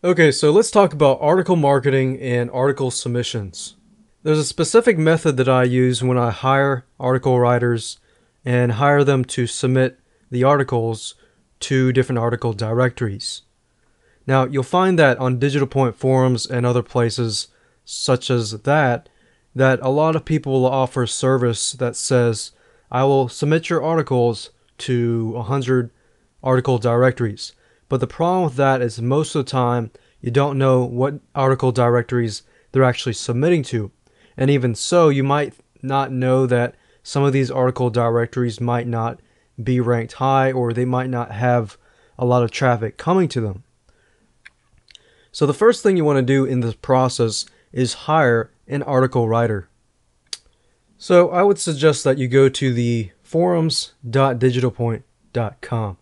Okay, so let's talk about article marketing and article submissions. There's a specific method that I use when I hire article writers and hire them to submit the articles to different article directories. Now, you'll find that on Digital Point forums and other places such as that a lot of people will offer a service that says, I will submit your articles to 100 article directories. But the problem with that is most of the time you don't know what article directories they're actually submitting to. And even so, you might not know that some of these article directories might not be ranked high, or they might not have a lot of traffic coming to them. So the first thing you want to do in this process is hire an article writer. So I would suggest that you go to the forums.digitalpoint.com.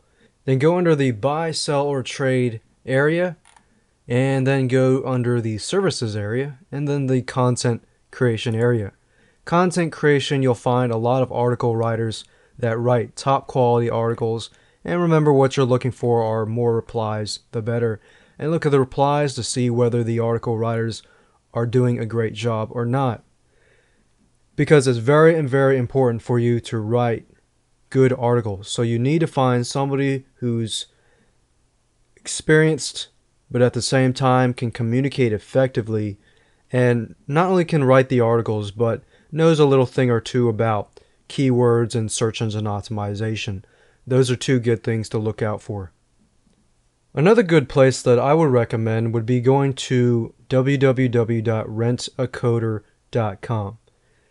Then go under the buy, sell, or trade area, and then go under the services area, and then the content creation area. Content creation, you'll find a lot of article writers that write top quality articles, and remember what you're looking for are more replies, the better. And look at the replies to see whether the article writers are doing a great job or not. Because it's very important for you to write good articles. So you need to find somebody who's experienced, but at the same time can communicate effectively, and not only can write the articles, but knows a little thing or two about keywords and search engine optimization. Those are two good things to look out for. Another good place that I would recommend would be going to www.rentacoder.com.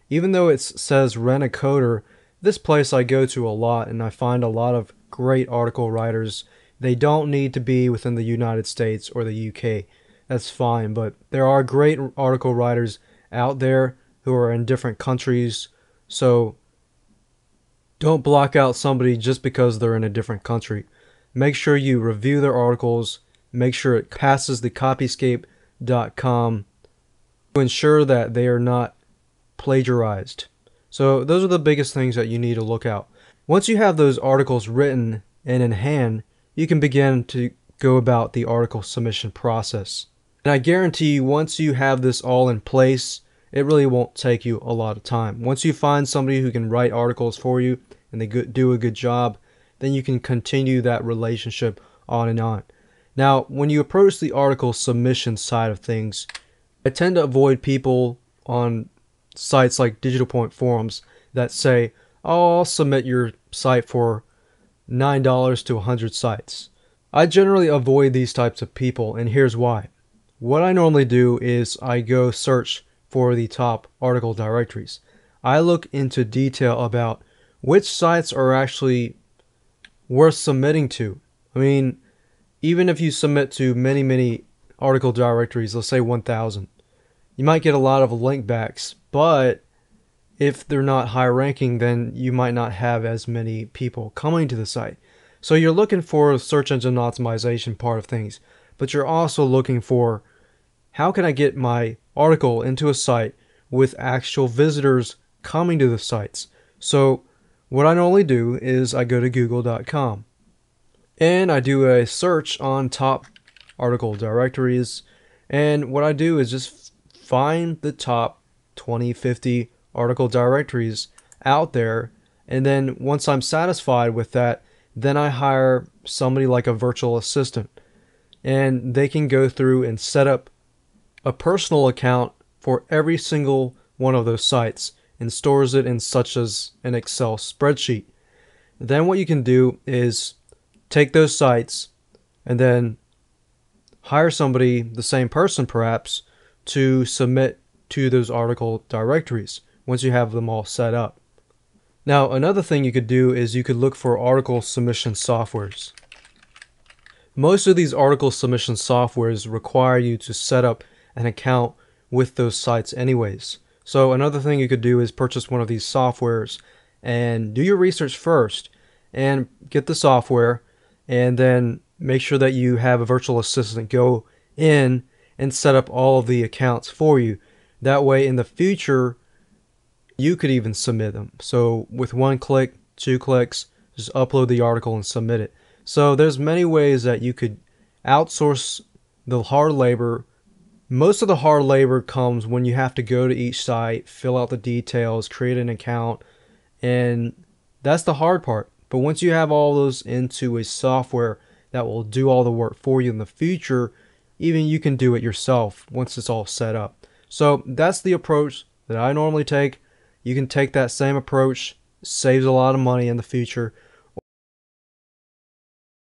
Even though it says rent a coder, this place I go to a lot, and I find a lot of great article writers. They don't need to be within the United States or the UK. That's fine, but there are great article writers out there who are in different countries. So don't block out somebody just because they're in a different country. Make sure you review their articles. Make sure it passes the copyscape.com to ensure that they are not plagiarized. So those are the biggest things that you need to look out. Once you have those articles written and in hand, you can begin to go about the article submission process. And I guarantee you, once you have this all in place, it really won't take you a lot of time. Once you find somebody who can write articles for you and they do a good job, then you can continue that relationship on and on. Now, when you approach the article submission side of things, I tend to avoid people on sites like Digital Point forums that say, oh, I'll submit your site for $9 to 100 sites. I generally avoid these types of people, and here's why. What I normally do is I go search for the top article directories. I look into detail about which sites are actually worth submitting to. I mean, even if you submit to many article directories, let's say 1,000, you might get a lot of link backs, but if they're not high ranking, then you might not have as many people coming to the site. So you're looking for the search engine optimization part of things, but you're also looking for, how can I get my article into a site with actual visitors coming to the sites? So what I normally do is I go to google.com and I do a search on top article directories, and what I do is just find the top 20, 50 article directories out there, and then once I'm satisfied with that, then I hire somebody like a virtual assistant, and they can go through and set up a personal account for every single one of those sites and stores it in such as an Excel spreadsheet. Then what you can do is take those sites and then hire somebody, the same person perhaps, to submit to those article directories once you have them all set up. Now, another thing you could do is you could look for article submission softwares. Most of these article submission softwares require you to set up an account with those sites anyways. So another thing you could do is purchase one of these softwares and do your research first and get the software, and then make sure that you have a virtual assistant go in and set up all of the accounts for you. That way in the future you could even submit them. So with 1 click, 2 clicks, just upload the article and submit it. So there's many ways that you could outsource The hard labor, most of the hard labor comes when you have to go to each site, fill out the details, create an account, and that's the hard part. But once you have all those into a software that will do all the work for you in the future, even you can do it yourself once it's all set up. So that's the approach that I normally take. You can take that same approach, saves a lot of money in the future.